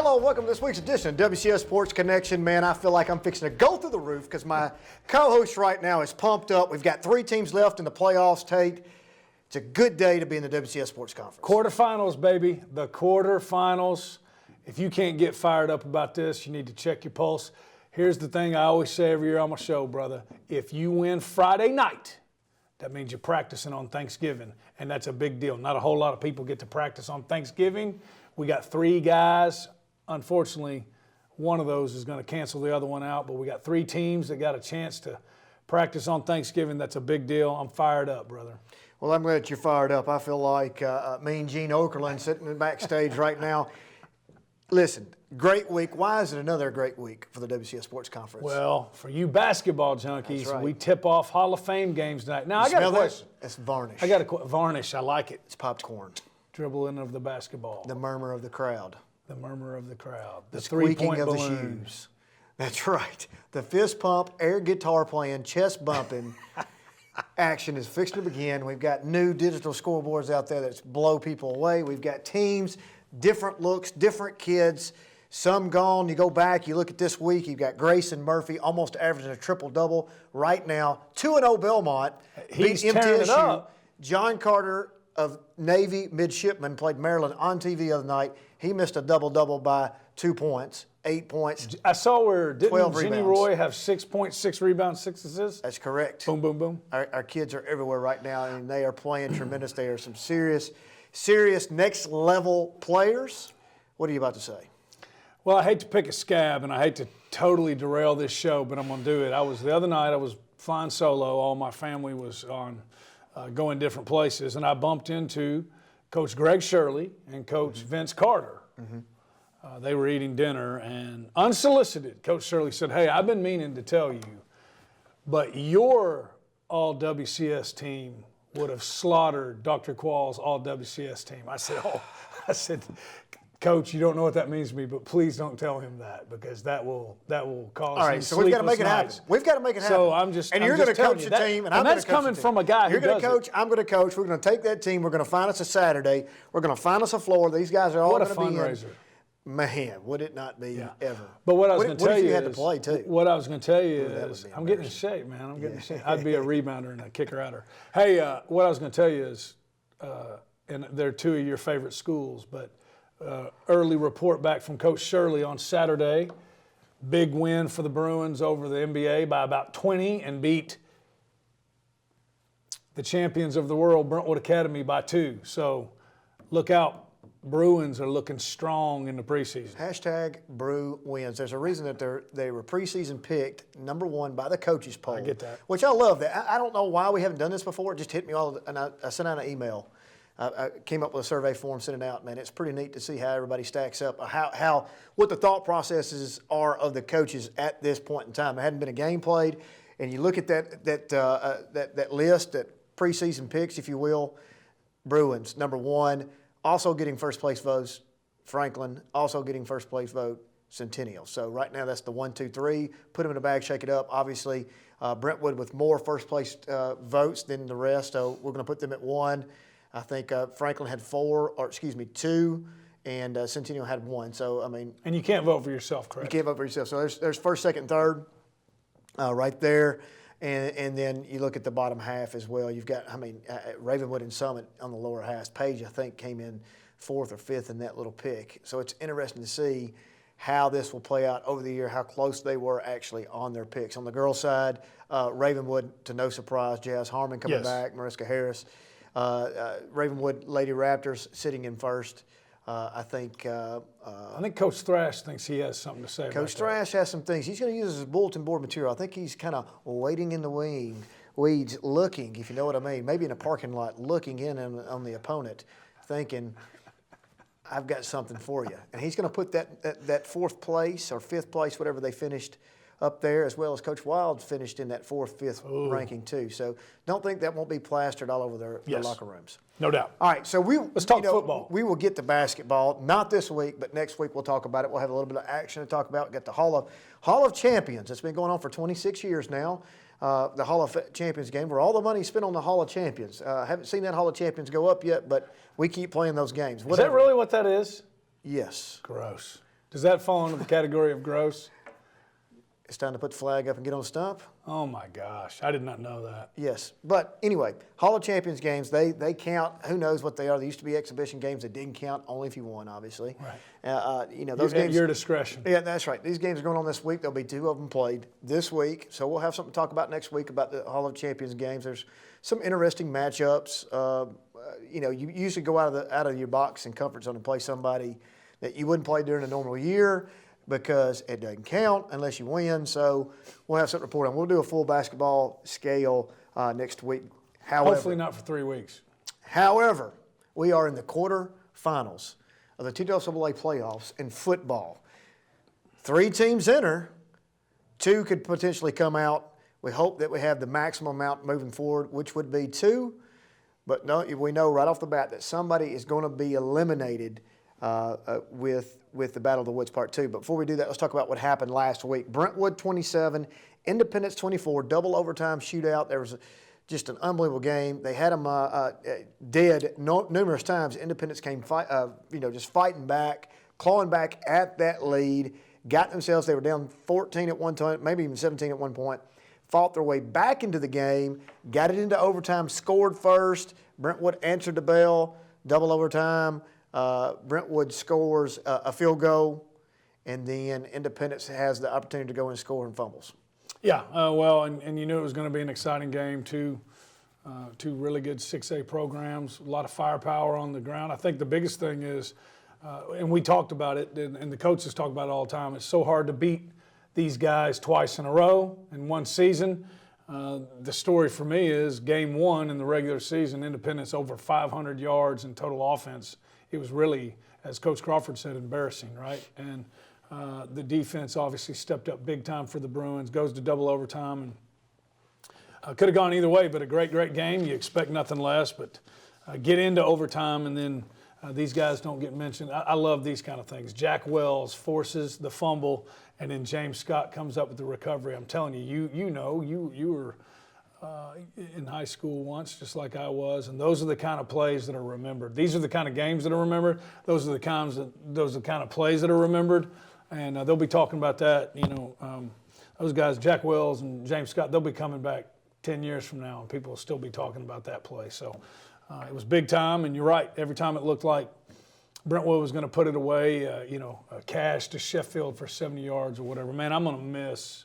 Hello, welcome to this week's edition of WCS Sports Connection. Man, I feel like I'm fixing to go through the roof because my co-host right now is pumped up. We've got 3 teams left in the playoffs, Tate. It's a good day to be in the WCS Sports Conference. Quarterfinals, baby. The quarterfinals. If you can't get fired up about this, you need to check your pulse. Here's the thing I always say every year on my show, brother. If you win Friday night, that means you're practicing on Thanksgiving, and that's a big deal. Not a whole lot of people get to practice on Thanksgiving. We got 3 guys. Unfortunately, one of those is going to cancel the other one out, but we got 3 teams that got a chance to practice on Thanksgiving. That's a big deal. I'm fired up, brother. Well, I'm glad you're fired up. I feel like Mean Gene Okerlund sitting in the backstage right now. Listen, great week. Why is it another great week for the WCS Sports Conference? Well, for you basketball junkies, right. We tip off Hall of Fame games tonight. Now, I got a question. It's varnish. I got a varnish. I like it. It's popcorn. Dribbling of the basketball. The murmur of the crowd. The murmur of the crowd. The 3-point of balloons. the shoes. That's right. The fist pump, air guitar playing, chest bumping action is fixing to begin. We've got new digital scoreboards out there that blow people away. We've got teams, different looks, different kids. Some gone. You go back, you look at this week, you've got Grayson Murphy almost averaging a triple-double right now. 2-0 Belmont. He's beat tearing MTSU. it up. John Carter of Navy midshipman played Maryland on TV the other night. He missed a double-double by 2 points, 8 points. I saw where didn't 12 Jenny rebounds. Roy have 6 points, 6 rebounds, 6 assists? That's correct. Boom, boom, boom. Our kids are everywhere right now, and they are playing tremendous. They are some serious next-level players. What are you about to say? Well, I hate to pick a scab, and I hate to totally derail this show, but I'm going to do it. The other night, I was flying solo. All my family was on going different places, and I bumped into Coach Greg Shirley and Coach Vince Carter. They were eating dinner, and unsolicited, Coach Shirley said, "Hey, I've been meaning to tell you, but your all-WCS team would have slaughtered Dr. Qualls' all-WCS team." I said, "Coach, you don't know what that means to me, but please don't tell him that because that will cause." All right, so we've got to make it happen. We've got to make it happen. So and you're going to coach the team, and I'm going to coach the team. That's coming from a guy who does it. You're going to coach. I'm going to coach. We're going to take that team. We're going to find us a Saturday. We're going to find us a floor. These guys are all going to be in. What a fundraiser! Man, would it not be ever? But what I was going to tell you had to play too? What I was going to tell you is I'm getting in shape, man. I'm getting in shape. I'd be a rebounder and a kicker-outer. Hey, what I was going to tell you is, and they're 2 of your favorite schools, but early report back from Coach Shirley on Saturday. Big win for the Bruins over the NBA by about 20 and beat the champions of the world, Brentwood Academy, by 2. So look out. Bruins are looking strong in the preseason. Hashtag Brew wins. There's a reason that they were preseason picked number 1 by the coaches poll. I get that. Which I love. That. I don't know why we haven't done this before. It just hit me and I sent out an email. I came up with a survey form, sent it out. Man, it's pretty neat to see how everybody stacks up, what the thought processes are of the coaches at this point in time. There hadn't been a game played, and you look at that list, that preseason picks, if you will. Bruins number 1. Also getting first place votes, Franklin. Also getting first place vote, Centennial. So right now that's the 1, 2, 3. Put them in a bag, shake it up. Obviously, Brentwood with more first place votes than the rest. So we're going to put them at 1. I think Franklin had 2, and Centennial had 1. So I mean, and you can't vote for yourself, correct? You can't vote for yourself. So there's first, second, third, right there. And then you look at the bottom half as well. You've got, Ravenwood and Summit on the lower half. Page, I think, came in 4th or 5th in that little pick. So it's interesting to see how this will play out over the year, how close they were actually on their picks. On the girls' side, Ravenwood, to no surprise, Jazz Harmon coming back, Mariska Harris. Ravenwood Lady Raptors sitting in first. I think Coach Thrash thinks he has something to say. Coach Thrash has some things. He's going to use his bulletin board material. I think he's kind of waiting in the weeds, looking, if you know what I mean, maybe in a parking lot, looking in on the opponent, thinking, I've got something for you. And he's going to put that 4th place or 5th place, whatever they finished, up there, as well as Coach Wild finished in that 4th, 5th ranking too. So don't think that won't be plastered all over their locker rooms. No doubt. All right, so let's talk football. We will get to basketball, not this week, but next week we'll talk about it. We'll have a little bit of action to talk about. We'll get the Hall of Champions. It's been going on for 26 years now. The Hall of Champions game, where all the money is spent on the Hall of Champions. I haven't seen that Hall of Champions go up yet, but we keep playing those games. Is that really what that is? Yes. Gross. Does that fall into the category of gross? It's time to put the flag up and get on the stump. Oh my gosh, I did not know that. Yes, but anyway, Hall of Champions games, they count. Who knows what they are? They used to be exhibition games that didn't count, only if you won, obviously. Right. Those games. At your discretion. Yeah, that's right. These games are going on this week. There'll be 2 of them played this week, so we'll have something to talk about next week about the Hall of Champions games. There's some interesting matchups. You usually go out of your box and comfort zone and play somebody that you wouldn't play during a normal year, because it doesn't count unless you win. So we'll have something to report on. We'll do a full basketball scale next week. Hopefully not for 3 weeks. However, we are in the quarterfinals of the WCS playoffs in football. 3 teams enter. 2 could potentially come out. We hope that we have the maximum amount moving forward, which would be 2. But no, we know right off the bat that somebody is going to be eliminated with the Battle of the Woods Part 2. But before we do that, let's talk about what happened last week. Brentwood 27, Independence 24, double overtime shootout. There was just an unbelievable game. They had them dead numerous times. Independence came just fighting back, clawing back at that lead, got themselves, they were down 14 at one time, maybe even 17 at one point, fought their way back into the game, got it into overtime, scored first. Brentwood answered the bell, double overtime. Brentwood scores a field goal, and then Independence has the opportunity to go and score and fumbles. Yeah, and you knew it was going to be an exciting game. Two really good 6A programs, a lot of firepower on the ground. I think the biggest thing is, and we talked about it, and the coaches talk about it all the time, it's so hard to beat these guys twice in a row in one season. The story for me is game 1 in the regular season, Independence over 500 yards in total offense. It was really, as Coach Crawford said, embarrassing, right? And the defense obviously stepped up big time for the Bruins, goes to double overtime, and could have gone either way, but a great, great game. You expect nothing less, but get into overtime, and then these guys don't get mentioned. I love these kind of things. Jack Wells forces the fumble, and then James Scott comes up with the recovery. I'm telling you, you were in high school once, just like I was, and those are the kind of plays that are remembered. These are the kind of games that are remembered. Those are the kind of plays that are remembered, and they'll be talking about that. Those guys, Jack Wells and James Scott, they'll be coming back 10 years from now, and people will still be talking about that play. So it was big time, and you're right. Every time it looked like Brentwood was going to put it away, cash to Sheffield for 70 yards or whatever. Man, I'm going to miss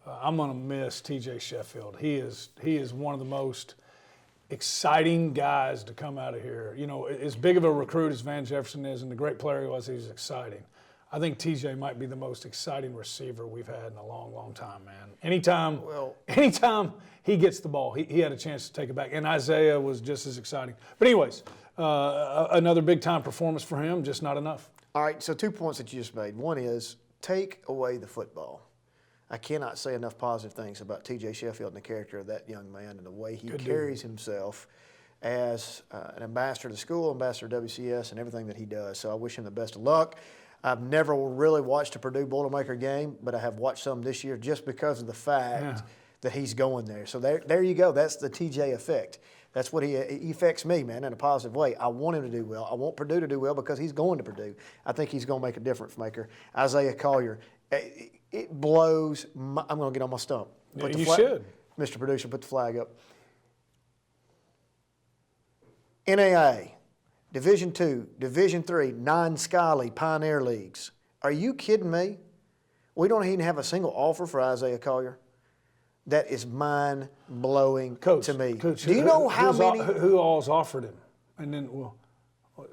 TJ Sheffield. He is one of the most exciting guys to come out of here. As big of a recruit as Van Jefferson is, and the great player he was exciting. I think TJ might be the most exciting receiver we've had in a long, long time, man. Anytime he gets the ball, he had a chance to take it back. And Isaiah was just as exciting. But anyways, another big-time performance for him, just not enough. All right, so 2 points that you just made. One is take away the football. I cannot say enough positive things about TJ Sheffield and the character of that young man and the way he carries himself as an ambassador to the school, ambassador to WCS, and everything that he does. So I wish him the best of luck. I've never really watched a Purdue Boilermaker game, but I have watched some this year just because of the fact that he's going there. So there you go. That's the TJ effect. That's what he affects me, man, in a positive way. I want him to do well. I want Purdue to do well because he's going to Purdue. I think he's going to make a difference maker. Isaiah Collier, it blows. I'm going to get on my stump. You should. Mr. Producer, put the flag up. NAIA. Division II, Division III, non-Skyly Pioneer Leagues. Are you kidding me? We don't even have a single offer for Isaiah Collier. That is mind-blowing to me. Coach, do you know how many? Who all's offered him? And then,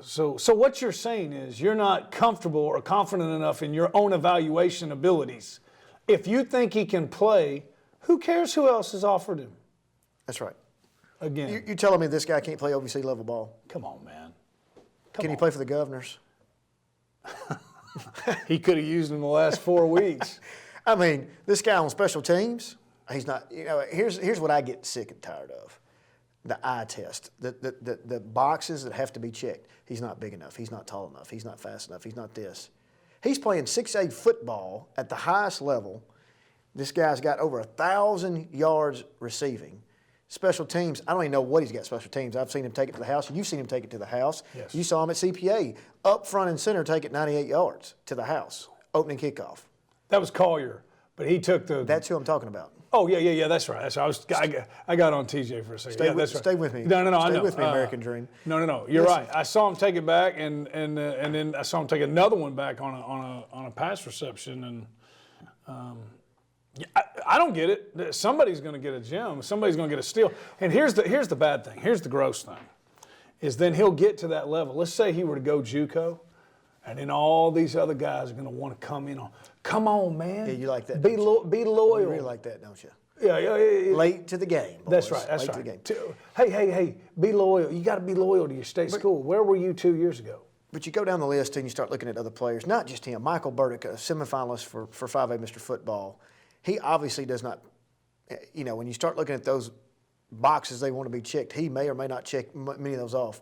so what you're saying is you're not comfortable or confident enough in your own evaluation abilities. If you think he can play, who cares who else has offered him? That's right. Again. You're telling me this guy can't play OVC level ball? Come on, man. Can he play for the Governors? He could have used him the last 4 weeks. I mean, this guy on special teams, he's not. Here's what I get sick and tired of: the eye test, the boxes that have to be checked. He's not big enough. He's not tall enough. He's not fast enough. He's not this. He's playing 6A football at the highest level. This guy's got over 1,000 yards receiving. Special teams, I don't even know what he's got special teams. I've seen him take it to the house. You've seen him take it to the house. Yes. You saw him at CPA, up front and center, take it 98 yards to the house, opening kickoff. That was Collier, but he took the. That's who I'm talking about. Oh yeah. That's right. I got on TJ for a second. Stay with me. No. I know. Stay with me, American Dream. No. You're right. I saw him take it back, and then I saw him take another one back on a pass reception, and I don't get it. Somebody's going to get a gem. Somebody's going to get a steal. And here's the bad thing. Here's the gross thing, is then he'll get to that level. Let's say he were to go JUCO, and then all these other guys are going to want to come in on. Come on, man. Yeah, you like that. Be loyal. You really like that, don't you? Yeah. Late to the game. Boys. That's right. Late to the game. Hey, be loyal. You got to be loyal to your state school. Where were you 2 years ago? But you go down the list and you start looking at other players, not just him. Michael Burdick, a semifinalist for 5A Mr. Football. He obviously does not, when you start looking at those boxes they want to be checked, he may or may not check many of those off.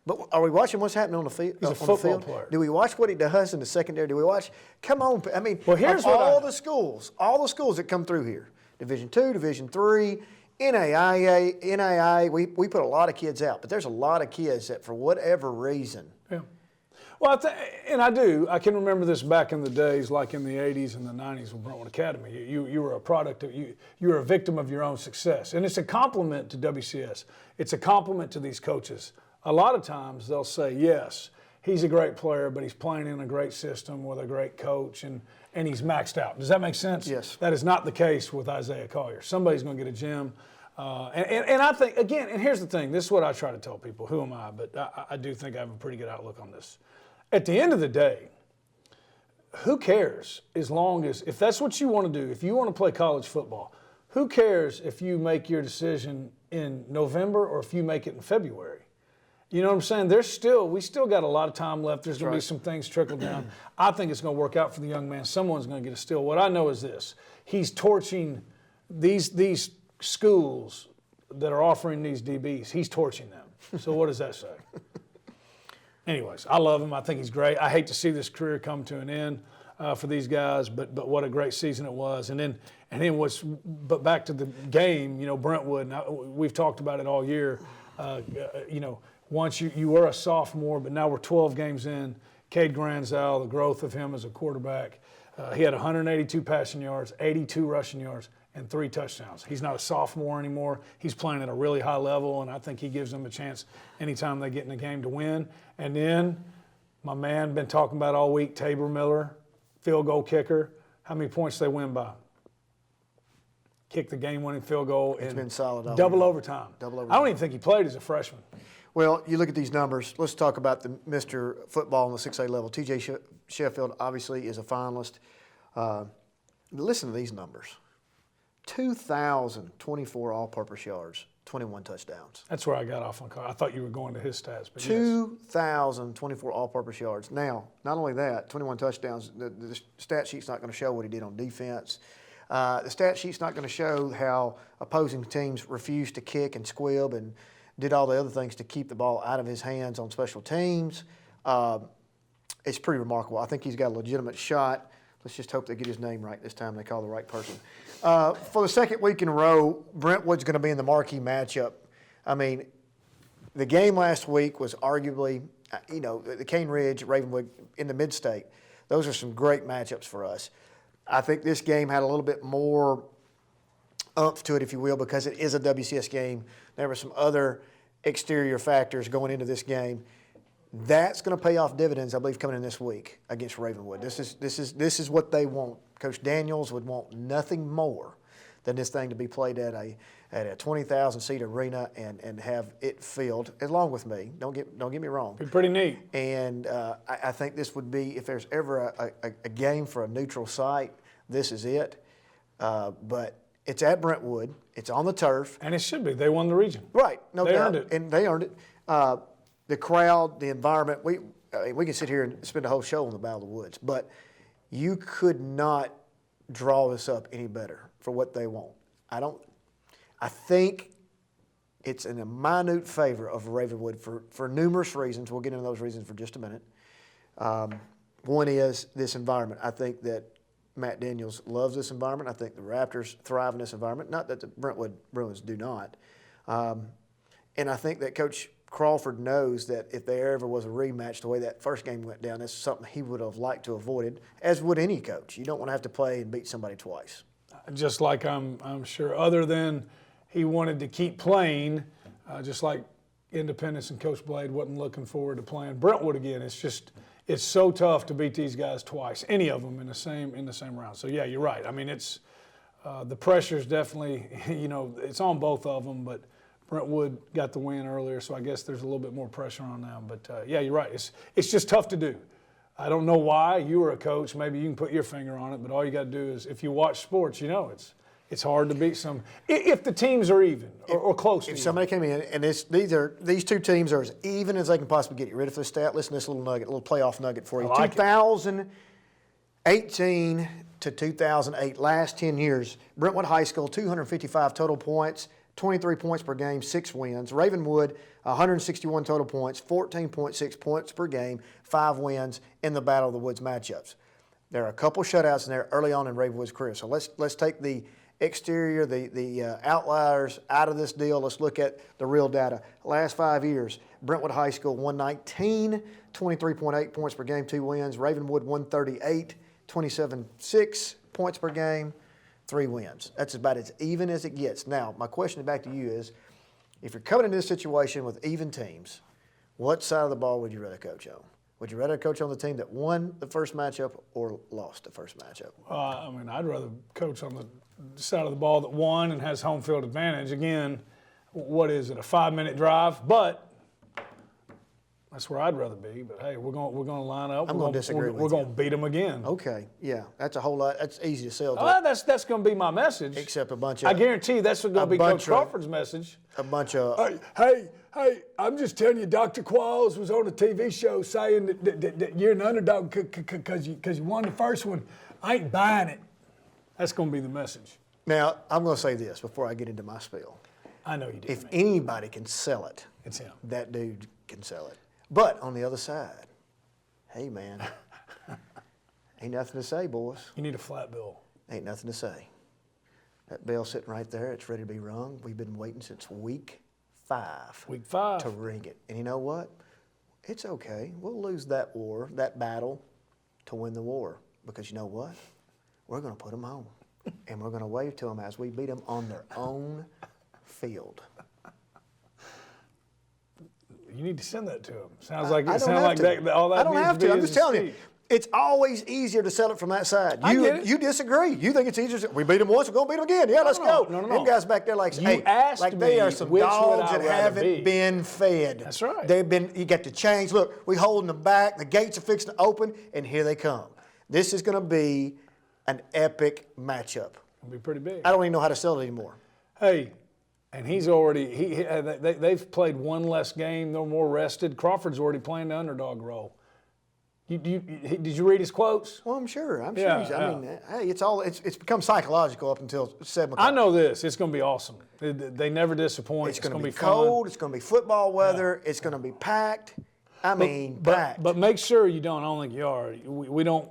But are we watching what's happening on the field? He's a football player. Do we watch what he does in the secondary? Do we watch? Come on. I mean, here's all the schools that come through here, Division II, Division III, NAIA, we put a lot of kids out. But there's a lot of kids that for whatever reason. Yeah. Well, I can remember this back in the days, like in the 80s and the 90s with Brentwood Academy. You were a product of, you were a victim of your own success. And it's a compliment to WCS. It's a compliment to these coaches. A lot of times they'll say, yes, he's a great player, but he's playing in a great system with a great coach, and he's maxed out. Does that make sense? Yes. That is not the case with Isaiah Collier. Somebody's going to get a gem. And I think, again, and here's the thing. This is what I try to tell people. Who am I? But I do think I have a pretty good outlook on this. At the end of the day, who cares as long as, if that's what you want to do, if you want to play college football, who cares if you make your decision in November or if you make it in February? You know what I'm saying? We still got a lot of time left. There's going to be some things trickle down. I think it's going to work out for the young man. Someone's going to get a steal. What I know is this. He's torching these schools that are offering these DBs. He's torching them. So what does that say? Anyways, I love him. I think he's great. I hate to see this career come to an end for these guys, but what a great season it was. But back to the game, Brentwood, we've talked about it all year. Once you were a sophomore, but now we're 12 games in. Cade Granzow, the growth of him as a quarterback. He had 182 passing yards, 82 rushing yards, and 3 touchdowns. He's not a sophomore anymore. He's playing at a really high level, and I think he gives them a chance anytime they get in the game to win. And then my man been talking about all week, Tabor Miller, field goal kicker. How many points they win by? Kicked the game-winning field goal in been solid double overtime. I don't even think he played as a freshman. Well, you look at these numbers. Let's talk about the Mr. Football on the 6A level. TJ Sheffield obviously is a finalist. Listen to these numbers. 2,024 all-purpose yards, 21 touchdowns. That's where I got off on Carl. I thought you were going to his stats. But 2,024 all-purpose yards. Now, not only that, 21 touchdowns, the stat sheet's not going to show what he did on defense. The stat sheet's not going to show how opposing teams refused to kick and squib and did all the other things to keep the ball out of his hands on special teams. It's pretty remarkable. I think he's got a legitimate shot. Let's just hope they get his name right this time. They call the right person. For the second week in a row, Brentwood's going to be in the marquee matchup. I mean, the game last week was arguably, the Cane Ridge, Ravenwood in the mid-state. Those are some great matchups for us. I think this game had a little bit more oomph to it, if you will, because it is a WCS game. There were some other exterior factors going into this game. That's going to pay off dividends, I believe, coming in this week against Ravenwood. This is what they want. Coach Daniels would want nothing more than this thing to be played at a 20,000-seat arena and have it filled, along with me. Don't get me wrong. Be pretty neat. And I think this would be, if there's ever a game for a neutral site, this is it. But it's at Brentwood. It's on the turf. And it should be. They won the region. Right. No doubt. They earned it. And they earned it. The crowd, the environment, we can sit here and spend a whole show on the Battle of the Woods, but you could not draw this up any better for what they want. I think it's in a minute favor of Ravenwood for numerous reasons. We'll get into those reasons for just a minute. One is this environment. I think that Matt Daniels loves this environment. I think the Raptors thrive in this environment. Not that the Brentwood Bruins do not. And I think that Coach Crawford knows that if there ever was a rematch, the way that first game went down, that's something he would have liked to avoid, as would any coach. You don't want to have to play and beat somebody twice. Just like I'm sure, other than he wanted to keep playing, just like Independence and Coach Blade wasn't looking forward to playing Brentwood again. It's so tough to beat these guys twice, any of them in the same round. So yeah, you're right. I mean, it's the pressure's definitely, it's on both of them, but Brentwood got the win earlier, so I guess there's a little bit more pressure on them. But yeah, you're right. It's just tough to do. I don't know why. You were a coach. Maybe you can put your finger on it, but all you got to do is, if you watch sports, it's hard to beat some if the teams are even or close. If somebody came in and these two teams are as even as they can possibly get. You ready for the stat? Listen to this little nugget, a little playoff nugget for you. 2018 to 2008, last 10 years, Brentwood High School, 255 total points, 23 points per game, 6 wins. Ravenwood, 161 total points, 14.6 points per game, 5 wins in the Battle of the Woods matchups. There are a couple shutouts in there early on in Ravenwood's career. So let's take the exterior, the outliers out of this deal. Let's look at the real data. Last 5 years, Brentwood High School 119, 23.8 points per game, 2 wins. Ravenwood 138, 27.6 points per game, 3 wins. That's about as even as it gets. Now, my question back to you is, if you're coming into this situation with even teams, what side of the ball would you rather coach on? Would you rather coach on the team that won the first matchup or lost the first matchup? I'd rather coach on the side of the ball that won and has home field advantage. Again, what is it, a 5-minute drive? But that's where I'd rather be. But hey, we're going to line up. I'm going to disagree with you. We're going to beat them again. Okay, yeah, that's a whole lot. That's easy to sell. That's going to be my message. Except a bunch of. I guarantee you that's going to be Coach Crawford's message. A bunch of. Hey, I'm just telling you, Dr. Qualls was on a TV show saying that you're an underdog because you won the first one. I ain't buying it. That's going to be the message. Now, I'm going to say this before I get into my spiel. I know you do. If anybody can sell it, it's him. That dude can sell it. But on the other side, hey, man, ain't nothing to say, boys. You need a flat bill. Ain't nothing to say. That bell's sitting right there. It's ready to be rung. We've been waiting since week 5. Week 5. To ring it. And you know what? It's okay. We'll lose that war, that battle, to win the war. Because you know what? We're going to put them home. And we're going to wave to them as we beat them on their own field. You need to send that to him. Sounds like that. All that I don't needs have to. to. I'm just telling you. It's always easier to sell it from that side. I get it. You disagree. You think it's easier. We beat them once, we're going to beat them again. Yeah, let's go. No. Them guys back there like they are some dogs that haven't been fed. That's right. You got to change. Look, we holding them back. The gates are fixing to open, and here they come. This is going to be an epic matchup. It'll be pretty big. I don't even know how to sell it anymore. Hey, and he's already they've played one less game. They're more rested. Crawford's already playing the underdog role. Did you read his quotes? Well, I'm sure. Yeah. Hey, it's become psychological up until 7 o'clock. I know this. It's going to be awesome. They never disappoint. It's going to be fun. cold. It's going to be football weather. Yeah. It's going to be packed. Packed. But make sure you don't. I don't think you are. We don't.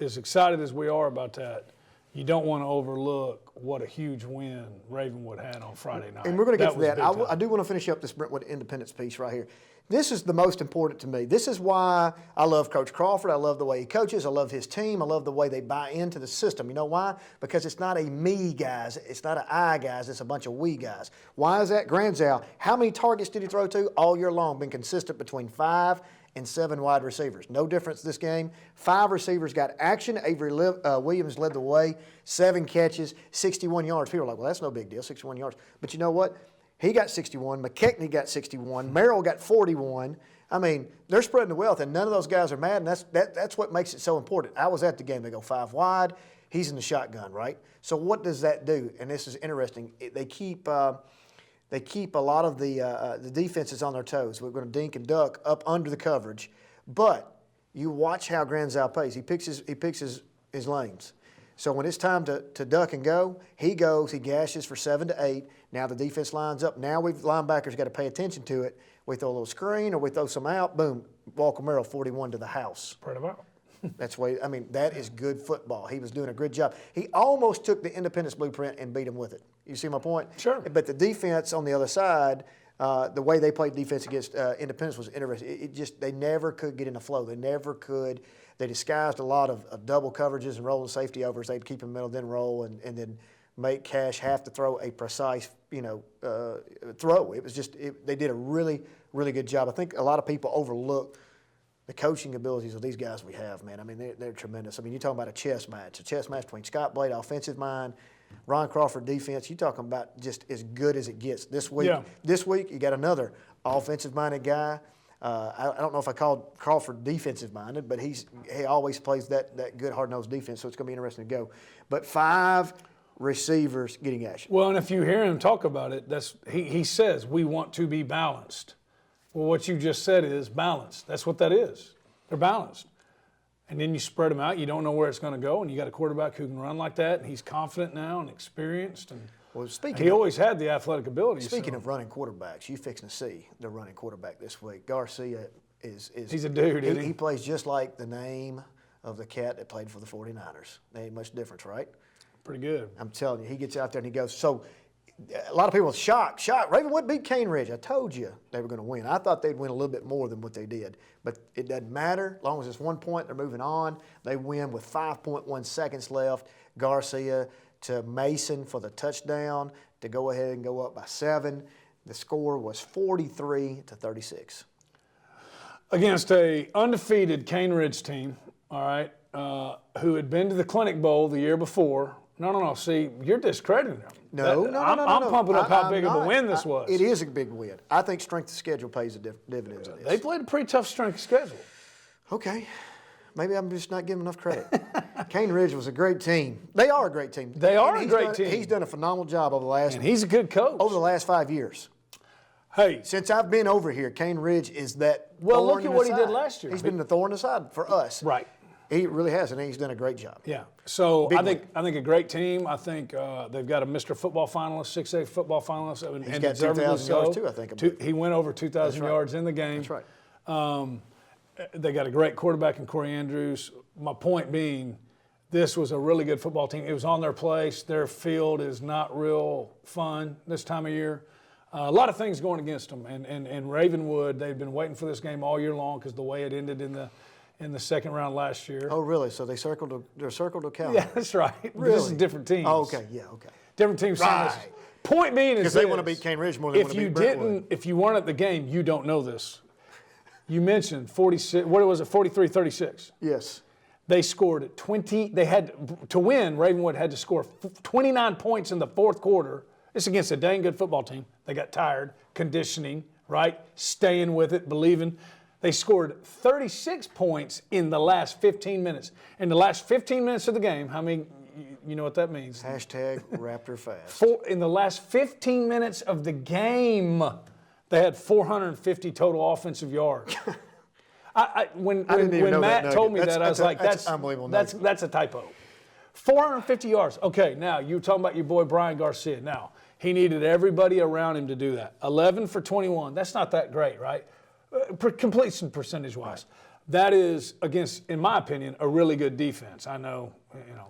As excited as we are about that, you don't want to overlook what a huge win Ravenwood had on Friday night. And we're going to get to that. I do want to finish up this Brentwood Independence piece right here. This is the most important to me. This is why I love Coach Crawford. I love the way he coaches. I love his team. I love the way they buy into the system. You know why? Because it's not a me guys. It's not an I guys. It's a bunch of we guys. Why is that? Granzow, how many targets did he throw to all year long? Been consistent between 5 and 7 wide receivers. No difference this game. 5 receivers got action. Avery Williams led the way. 7 catches, 61 yards. People are like, well, that's no big deal, 61 yards. But you know what? He got 61. McKechnie got 61. Merrill got 41. I mean, they're spreading the wealth, and none of those guys are mad, and that's what makes it so important. I was at the game. They go 5 wide. He's in the shotgun, right? So what does that do? And this is interesting. They keep a lot of the defenses on their toes. We're going to dink and duck up under the coverage. But you watch how Granzow plays. He picks his lanes. So when it's time to duck and go, he goes, he gashes for 7 to 8. Now the defense lines up. Now linebackers got to pay attention to it. We throw a little screen or we throw some out. Boom, Walker Merrill 41 to the house. Spread them out. That's why, I mean, that is good football. He was doing a good job. He almost took the Independence blueprint and beat him with it. You see my point? Sure. But the defense on the other side, the way they played defense against Independence was interesting. It just, they never could get in the flow. They never could. They disguised a lot of double coverages and rolling safety overs. They'd keep him middle, then roll, and then make Cash have to throw a precise, throw. It was just, they did a really, really good job. I think a lot of people overlook the coaching abilities of these guys we have, man. I mean, they're tremendous. I mean, you're talking about a chess match between Scott Blade, offensive mind, Ron Crawford, defense. You're talking about just as good as it gets. This week, you got another offensive-minded guy. I don't know if I called Crawford defensive-minded, but he always plays that good, hard-nosed defense, so it's going to be interesting to go. But 5 receivers getting action. Well, and if you hear him talk about it, he says, we want to be balanced. Well, what you just said is balanced. That's what that is. They're balanced. And then you spread them out. You don't know where it's going to go, and you got a quarterback who can run like that, and he's confident now and experienced. And well, he always had the athletic ability. Speaking of running quarterbacks, you fixing to see the running quarterback this week. Garcia is he's a dude, isn't he? He plays just like the name of the cat that played for the 49ers. There ain't much difference, right? Pretty good. I'm telling you, he gets out there and he goes. So a lot of people are shocked. Ravenwood beat Cane Ridge. I told you they were going to win. I thought they'd win a little bit more than what they did. But it doesn't matter. As long as it's 1 point, they're moving on. They win with 5.1 seconds left. Garcia to Mason for the touchdown to go ahead and go up by 7. The score was 43-36. Against a undefeated Cane Ridge team, all right, who had been to the Clinic Bowl the year before. No. See, you're discrediting them. No. I'm pumping up how big of a win this was. It is a big win. I think strength of schedule pays the dividends of this. They played a pretty tough strength of schedule. Okay. Maybe I'm just not giving enough credit. Cane Ridge was a great team. They are a great team. They are a great team. He's done a phenomenal job over the last. And he's a good coach. Over the last 5 years. Hey. Since I've been over here, Cane Ridge is that. Well, look at what he did last year. He's been the thorn in the side for us. Right. He really has, and he's done a great job. Yeah. So I think a great team. I think they've got a Mr. Football finalist, 6A football finalist. He's got 2,000 yards too, I think. He went over 2,000 yards in the game. That's right. They got a great quarterback in Corey Andrews. My point being, this was a really good football team. It was on their place. Their field is not real fun this time of year. A lot of things going against them. And Ravenwood, they've been waiting for this game all year long because the way it ended in the second round last year. Oh, really? So they're circled to count. Yeah, that's right. Really? This is different teams. Oh, okay. Yeah, okay. Different teams. Right. Point being is because they want to beat Cane Ridge more than they want to beat Brentwood. If you weren't at the game, you don't know this. You mentioned 46. What was it? 43-36. Yes. They scored 20. They had to win. Ravenwood had to score 29 points in the fourth quarter. It's against a dang good football team. They got tired, conditioning, right? Staying with it, believing. They scored 36 points in the last 15 minutes. In the last 15 minutes of the game, how many, you know what that means? Hashtag Raptor Fast. In the last 15 minutes of the game, they had 450 total offensive yards. When Matt told me that, I was like, that's unbelievable. That's a typo. 450 yards. Okay, now you're talking about your boy Brian Garcia. Now, he needed everybody around him to do that. 11 for 21. That's not that great, right? Completion percentage-wise. That is, against, in my opinion, a really good defense. I know,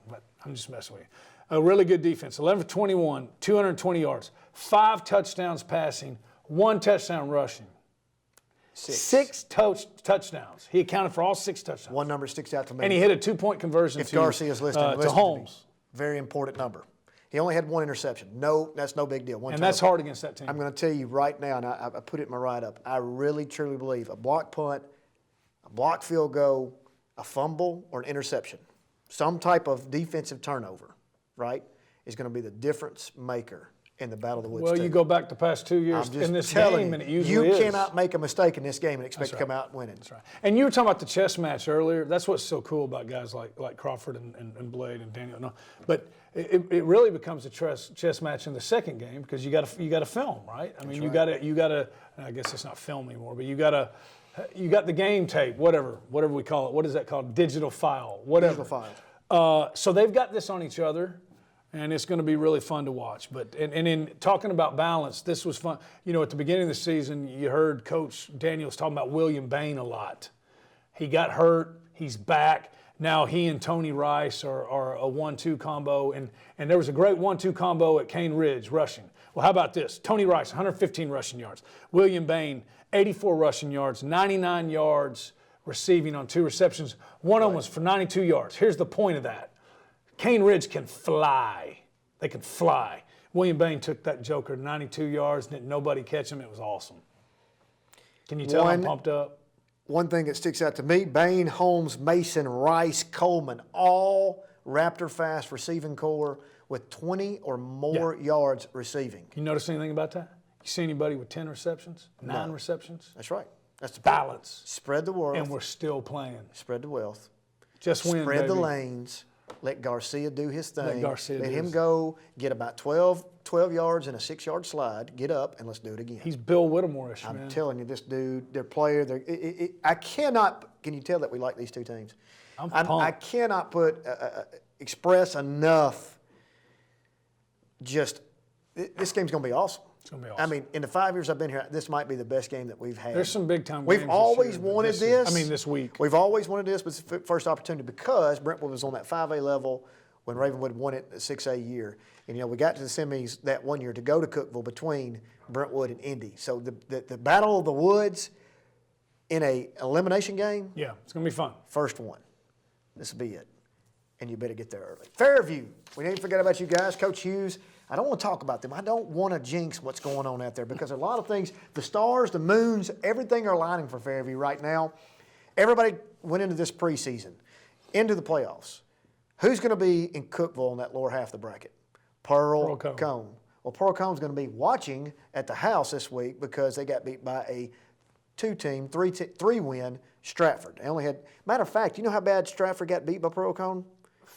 but I'm just messing with you. A really good defense. 11 for 21, 220 yards, 5 touchdowns passing, 1 touchdown rushing. 6 touchdowns. He accounted for all 6 touchdowns. One number sticks out to me. And he hit a 2-point conversion if Garcia's listed to Holmes. Very important number. He only had 1 interception. No, that's no big deal. And that's hard against that team. I'm going to tell you right now, and I put it in my write-up, I really, truly believe a block punt, a block field goal, a fumble, or an interception, some type of defensive turnover, right, is going to be the difference maker in the Battle of the Woods. Well, you go back the past 2 years in this game, and it usually is. You cannot make a mistake in this game and expect to come out winning. That's right. And you were talking about the chess match earlier. That's what's so cool about guys like Crawford and Blade and Daniel. No, but it really becomes a chess match in the second game because you got to film, right? I mean, you got to. I guess it's not film anymore, but you got the game tape, whatever we call it. What is that called? Digital file, whatever. Digital file. So they've got this on each other. And it's going to be really fun to watch. But and in talking about balance, this was fun. At the beginning of the season, you heard Coach Daniels talking about William Bain a lot. He got hurt. He's back. Now he and Tony Rice are a 1-2 combo, and there was a great 1-2 combo at Cane Ridge rushing. Well, how about this? Tony Rice, 115 rushing yards. William Bain, 84 rushing yards, 99 yards receiving on 2 receptions. One of them was for 92 yards. Here's the point of that. Cane Ridge can fly. They can fly. William Bain took that joker 92 yards, didn't nobody catch him. It was awesome. Can you tell I'm pumped up? One thing that sticks out to me, Bain, Holmes, Mason, Rice, Coleman, all Raptor fast receiving core with 20 or more yards receiving. You notice anything about that? You see anybody with 10 receptions, 9 receptions? That's right. That's the balance. Spread the wealth. And we're still playing. Spread the wealth. Just win, Spread the baby. lanes. Let Garcia do his thing. Let him go get about 12 yards and a 6-yard slide, get up, and let's do it again. He's Bill Whittemore-ish, man. I'm telling you, this dude, their player, I cannot, can you tell that we like these two teams? I cannot express enough this game's going to be awesome. It's going to be awesome. I mean, in the 5 years I've been here, this might be the best game that we've had. There's some big time games. We've always wanted this. This week. We've always wanted this, but it's the first opportunity because Brentwood was on that 5A level when Ravenwood won it at 6A year. And, we got to the semis that one year to go to Cookeville between Brentwood and Indy. So the Battle of the Woods in a elimination game. Yeah, it's going to be fun. First one. This will be it. And you better get there early. Fairview. We didn't forget about you guys. Coach Hughes. I don't want to talk about them. I don't want to jinx what's going on out there because a lot of things, the stars, the moons, everything are aligning for Fairview right now. Everybody went into this preseason, into the playoffs. Who's going to be in Cookeville in that lower half of the bracket? Pearl Cone. Well, Pearl Cone's going to be watching at the house this week because they got beat by a 3-win Stratford. They only had, matter of fact, you know how bad Stratford got beat by Pearl Cone?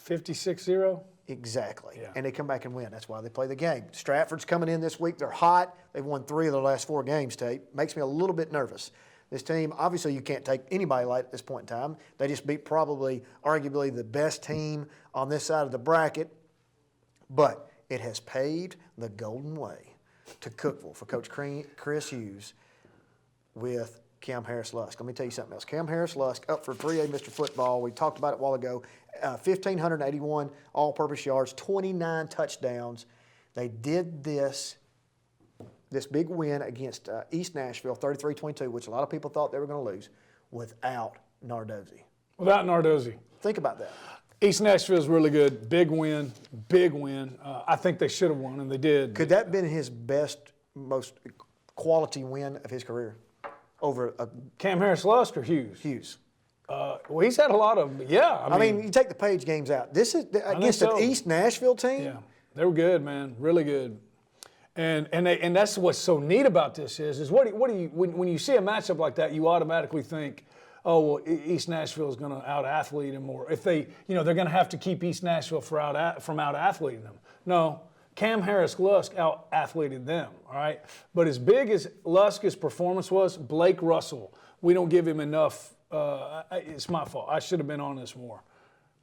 56-0. Exactly. Yeah. And they come back and win. That's why they play the game. Stratford's coming in this week. They're hot. They've won 3 of their last 4 games, Tate. Makes me a little bit nervous. This team, obviously you can't take anybody light at this point in time. They just beat probably, arguably, the best team on this side of the bracket. But it has paved the golden way to Cookeville for Coach Chris Hughes with Cam Harris-Lusk. Let me tell you something else. Cam Harris-Lusk up for 3A Mr. Football. We talked about it a while ago. 1,581 all-purpose yards, 29 touchdowns. They did this big win against East Nashville, 33-22, which a lot of people thought they were going to lose, without Nardozzi. Without Nardozzi. Think about that. East Nashville's really good. Big win. Big win. I think they should have won, and they did. Could that have been his best, most quality win of his career? Over Cam Harris-Lusk or Hughes? Hughes. Well, he's had a lot of them. Yeah. I mean, you take the Page games out. This is against an East Nashville team. Yeah, they were good, man. Really good. And that's what's so neat about this is what do you when you see a matchup like that, you automatically think, oh, well, East Nashville is going to out-athlete them, or if they, they're going to have to keep East Nashville from out-athleting them. No, Cam Harris-Lusk out-athleted them, all right? But as big as Lusk's performance was, Blake Russell, we don't give him enough. It's my fault. I should have been on this more.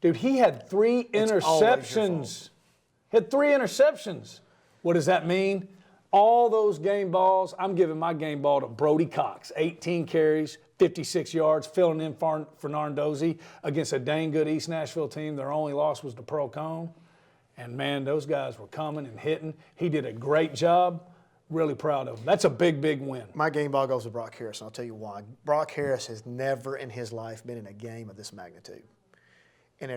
Dude, he had 3 interceptions. He had 3 interceptions. What does that mean? All those game balls, I'm giving my game ball to Brody Cox. 18 carries, 56 yards, filling in for Nardozzi against a dang good East Nashville team. Their only loss was to Pearl Cone. And, man, those guys were coming and hitting. He did a great job. Really proud of him. That's a big, big win. My game ball goes to Brock Harris, and I'll tell you why. Brock Harris has never in his life been in a game of this magnitude. And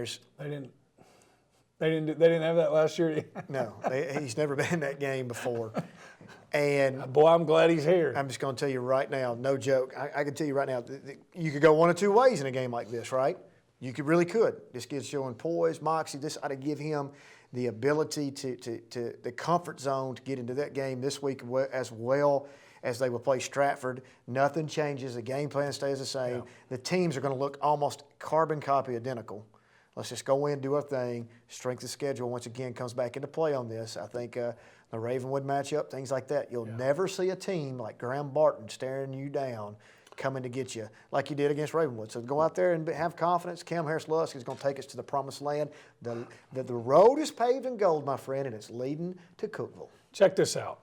They didn't have that last year. No, he's never been in that game before. And boy, I'm glad he's here. I'm just going to tell you right now, no joke. I can tell you right now, you could go one of 2 ways in a game like this, right? You really could. This kid's showing poise, moxie. This ought to give him the ability to the comfort zone to get into that game this week as well as they will play Stratford. Nothing changes. The game plan stays the same. Yeah. The teams are going to look almost carbon copy identical. Let's just go in, do our thing. Strength of schedule, once again, comes back into play on this. I think the Ravenwood matchup, things like that. You'll never see a team like Graham Barton staring you down, coming to get you like you did against Ravenwood. So go out there and have confidence. Cam Harris-Lusk is going to take us to the promised land. The road is paved in gold, my friend, and it's leading to Cookeville. Check this out.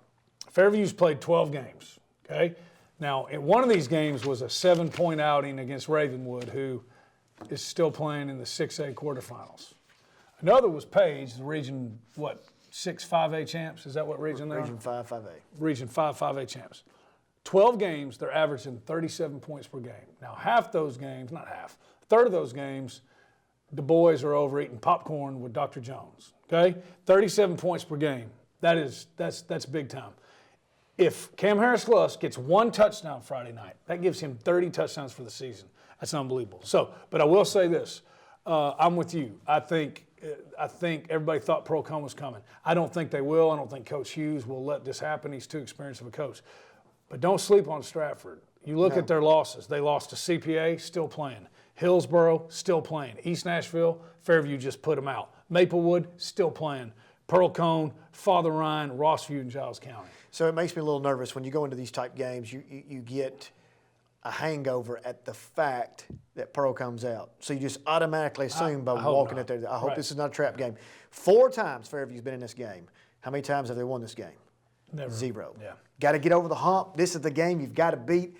Fairview's played 12 games, okay? Now, one of these games was a 7-point outing against Ravenwood, who is still playing in the 6A quarterfinals. Another was Page, the Region, 6 5A champs? Is that what region they are? Region 5, 5A. Region 5 5A champs. 12 games, they're averaging 37 points per game. Now, half those games, not half, a third of those games, the boys are over eating popcorn with Dr. Jones, okay? 37 points per game. That's big time. If Cam Harris-Lusk gets one touchdown Friday night, that gives him 30 touchdowns for the season. That's unbelievable. So, but I will say this. I'm with you. I think everybody thought Pro-Con was coming. I don't think they will. I don't think Coach Hughes will let this happen. He's too experienced of a coach. But don't sleep on Stratford. You look at their losses. They lost to CPA, still playing. Hillsboro, still playing. East Nashville, Fairview just put them out. Maplewood, still playing. Pearl Cone, Father Ryan, Rossview, and Giles County. So it makes me a little nervous when you go into these type games. You get a hangover at the fact that Pearl comes out. So you just automatically assume by walking out there, I hope this is not a trap game. 4 times Fairview's been in this game. How many times have they won this game? Never. 0. Yeah. Got to get over the hump. This is the game you've got to beat.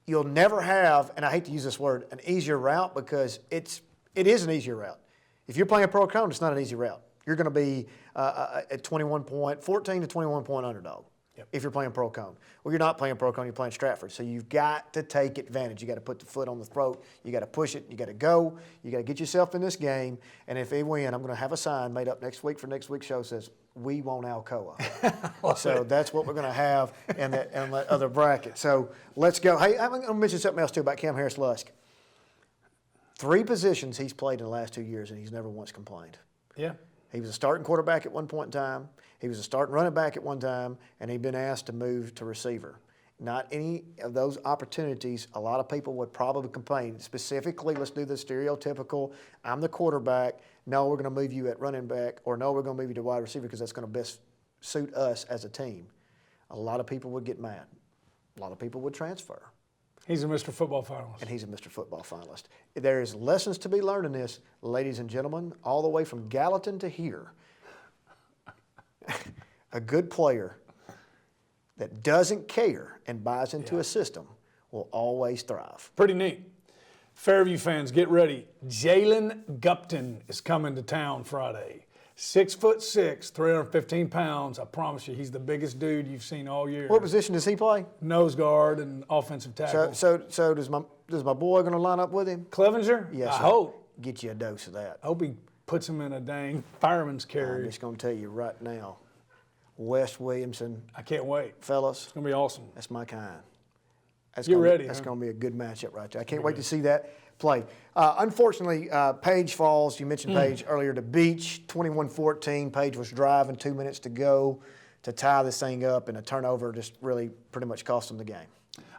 You'll never have, and I hate to use this word, an easier route, because it is an easier route. If you're playing Pro Cone, it's not an easy route. You're going to be at 14 to 21 point underdog. Yep. If you're playing Pro Cone. Well, you're not playing Pro Cone, you're playing Stratford. So you've got to take advantage. You got to put the foot on the throat. You got to push it. You got to go. You got to get yourself in this game. And if they win, I'm going to have a sign made up next week for next week's show that says, "We want Alcoa." So that's what we're going to have in that other bracket. So let's go. Hey, I'm going to mention something else too about Cam Harris-Lusk. 3 positions he's played in the last 2 years, and he's never once complained. Yeah. He was a starting quarterback at one point in time. He was a starting running back at one time, and he'd been asked to move to receiver. Not any of those opportunities, a lot of people would probably complain. Specifically, let's do the stereotypical, I'm the quarterback, no, we're going to move you at running back, or no, we're going to move you to wide receiver because that's going to best suit us as a team. A lot of people would get mad. A lot of people would transfer. He's a Mr. Football finalist. And he's a Mr. Football finalist. There is lessons to be learned in this, ladies and gentlemen, all the way from Gallatin to here. A good player that doesn't care and buys into a system will always thrive. Pretty neat. Fairview fans, get ready. Jalen Gupton is coming to town Friday. 6'6", 315 pounds. I promise you, he's the biggest dude you've seen all year. What position does he play? Nose guard and offensive tackle. So does my boy going to line up with him? Clevenger? Yes, I sir. hope. Get you a dose of that. I hope he puts him in a dang fireman's I'm carrier. just going to tell you right now, West Williamson, I can't wait. fellas, It's going to be awesome. that's my kind. Get ready. That's huh? going to be a good matchup right there. I can't wait to see that play. Unfortunately, Page falls. You mentioned Page earlier to Beach, 21-14. Page was driving, 2 minutes to go to tie this thing up, and a turnover just really pretty much cost them the game.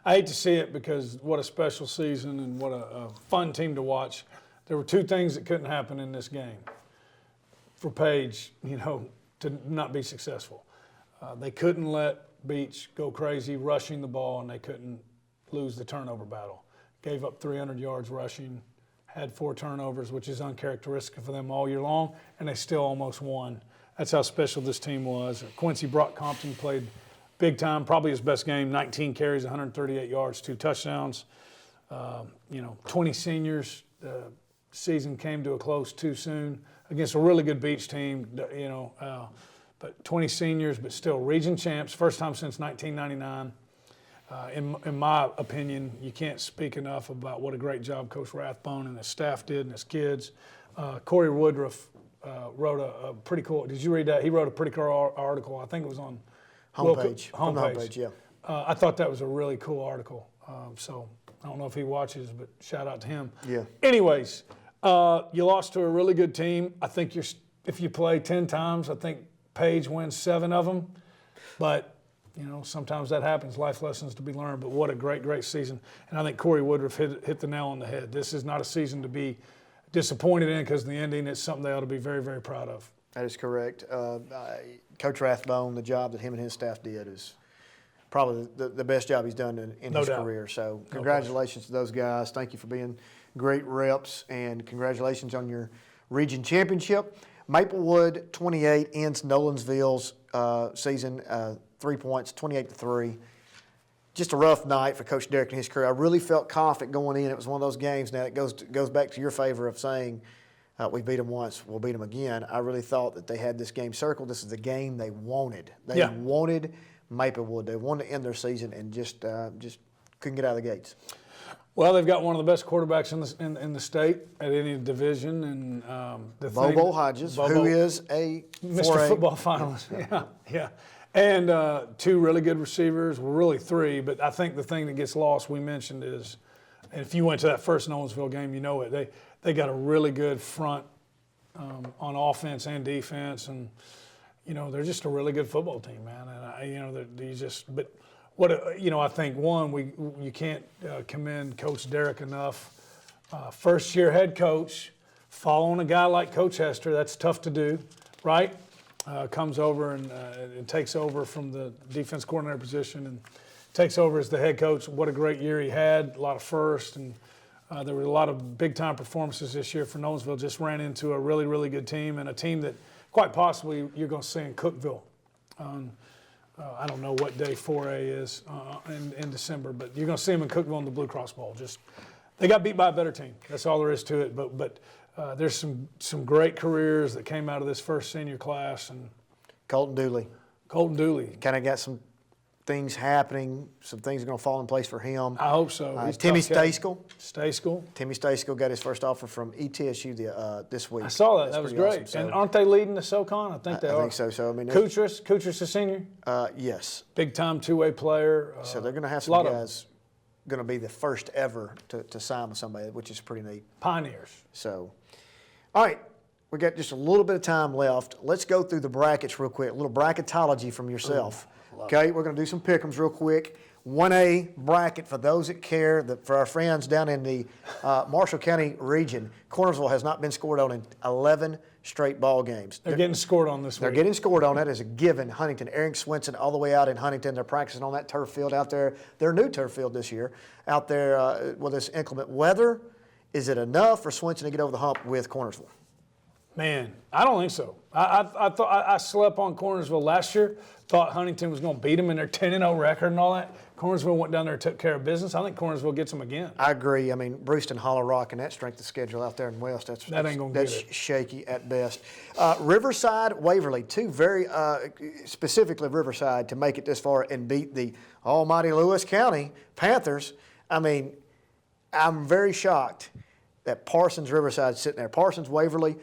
I hate to see it because what a special season and what a fun team to watch. There were 2 things that couldn't happen in this game for Page, to not be successful. They couldn't let Beach go crazy rushing the ball, and they couldn't lose the turnover battle. Gave up 300 yards rushing, had 4 turnovers, which is uncharacteristic for them all year long, and they still almost won. That's how special this team was. Quincy Brock-Compton played big time, probably his best game, 19 carries, 138 yards, 2 touchdowns. 20 seniors. The season came to a close too soon against a really good Beach team, but 20 seniors, but still region champs, first time since 1999. In my opinion, you can't speak enough about what a great job Coach Rathbone and his staff did and his kids. Corey Woodruff wrote a pretty cool, did you read that? He wrote a pretty cool article. I think it was on Homepage. Homepage, yeah. I thought that was a really cool article. So I don't know if he watches, but shout out to him. Yeah. Anyways, you lost to a really good team. I think if you play 10 times, I think Page wins 7 of them. But sometimes that happens, life lessons to be learned, but what a great, great season. And I think Corey Woodruff hit the nail on the head. This is not a season to be disappointed in because the ending is something they ought to be very, very proud of. That is correct. Coach Rathbone, the job that him and his staff did is probably the best job he's done in his career. So congratulations to those guys. Thank you for being great reps, and congratulations on your region championship. Maplewood 28 ends Nolensville's season 3 points, 28-3. just a rough night for Coach Derrick and his crew. I really felt confident going in. It was one of those games. Now, it goes back to your favor of saying we beat them once, we'll beat them again. I really thought that they had this game circled. This is the game they wanted. They wanted Maplewood. They wanted to end their season and just couldn't get out of the gates. Well, they've got one of the best quarterbacks in the state at any division, and Bobo Hodges, who is a Mr. Football finalist. Yeah. And 2 really good receivers, well, really 3. But I think the thing that gets lost, we mentioned, is, and if you went to that first Nolensville game, you know it. They got a really good front on offense and defense, and they're just a really good football team, man. And I think you can't commend Coach Derrick enough. First-year head coach, following a guy like Coach Hester, that's tough to do, right? Comes over and takes over from the defense coordinator position and takes over as the head coach. What a great year he had, a lot of firsts, and there were a lot of big-time performances this year for Nolensville. Just ran into a really, really good team, and a team that quite possibly you're going to see in Cookeville. I don't know what day 4A is in December, but you're going to see them in Cookeville in the Blue Cross Bowl. They got beat by a better team. That's all there is to it. But there's some great careers that came out of this first senior class. And Colton Dooley kind of got some things happening. Some things are going to fall in place for him. I hope so. Timmy Stayskull. Timmy Stayskull got his first offer from ETSU this week. I saw that. That was great. Awesome. So, and aren't they leading the SoCon? I think they are. I think so. So I mean, Kutrus a senior. Yes. Big time 2-way player. So they're going to have some guys going to be the first ever to sign with somebody, which is pretty neat. Pioneers. So, all right. We got just a little bit of time left. Let's go through the brackets real quick. A little bracketology from yourself. Okay, we're going to do some pick'ems real quick. 1A bracket for those that care. For our friends down in the Marshall County region, Cornersville has not been scored on in 11 straight ball games. They're getting scored on this week. They're getting scored on. That is a given. Huntington, Eric Swinson all the way out in Huntington. They're practicing on that turf field out there. Their new turf field this year out there with this inclement weather. Is it enough for Swinson to get over the hump with Cornersville? Man, I don't think so. I thought I slept on Cornersville last year. Thought Huntington was going to beat them in their 10-0 record and all that. Cornersville went down there and took care of business. I think Cornersville gets them again. I agree. I mean, Brewston, Hollow Rock, and that strength of schedule out there in West, that's shaky at best. Riverside, Waverly, 2 very specifically Riverside to make it this far and beat the almighty Lewis County Panthers. I mean, I'm very shocked that Parsons Riverside's sitting there. Parsons Waverly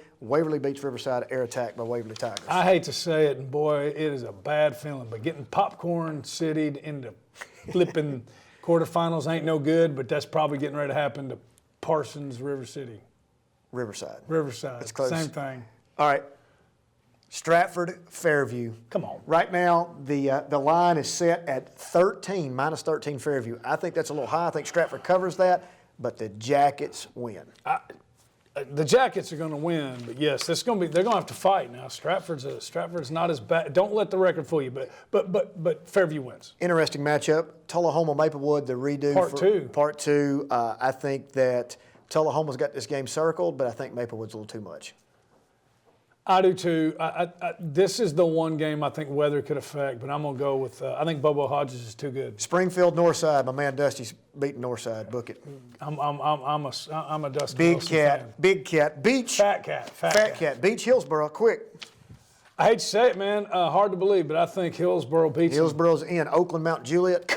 beats Riverside, air attack by Waverly Tigers. I hate to say it, and boy, it is a bad feeling. But getting popcorn city'd into flipping quarterfinals ain't no good. But that's probably getting ready to happen to Parsons Riverside. It's close. Same thing. All right. Stratford Fairview. Come on. Right now, the line is set at 13, minus 13 Fairview. I think that's a little high. I think Stratford covers that. But the Jackets win. The Jackets are going to win, but yes, they're going to have to fight now. Stratford's not as bad. Don't let the record fool you, but Fairview wins. Interesting matchup. Tullahoma Maplewood, the redo Part 2. I think that Tullahoma's got this game circled, but I think Maplewood's a little too much. I do too. This is the one game I think weather could affect, but I'm going to go with, I think Bobo Hodges is too good. Springfield Northside, my man Dusty's beating Northside. Book it. I'm a Dusty Big Wilson Cat, fan. Big Cat, Beach. Fat Cat. Beach Hillsboro, quick. I hate to say it, man. Hard to believe, but I think Hillsboro beats Hillsboro's in. Oakland, Mount Juliet.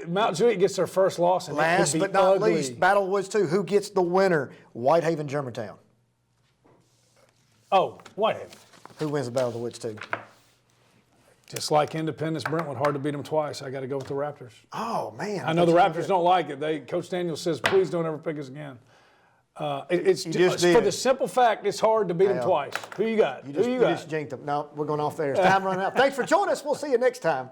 Mount Juliet gets their first loss, and last it could be but not ugly. least, Battle Woods 2. Who gets the winner? Whitehaven, Germantown. Oh, Whitehaven. Who wins the Battle of the Woods 2? Just like Independence, Brentwood, hard to beat them twice. I got to go with the Raptors. Oh, man. I know the Raptors don't like it. Coach Daniels says, please don't ever pick us again. It's for the simple fact it's hard to beat them twice. Who you got? You just jinked them. No, we're going off there. It's time running out. Thanks for joining us. We'll see you next time.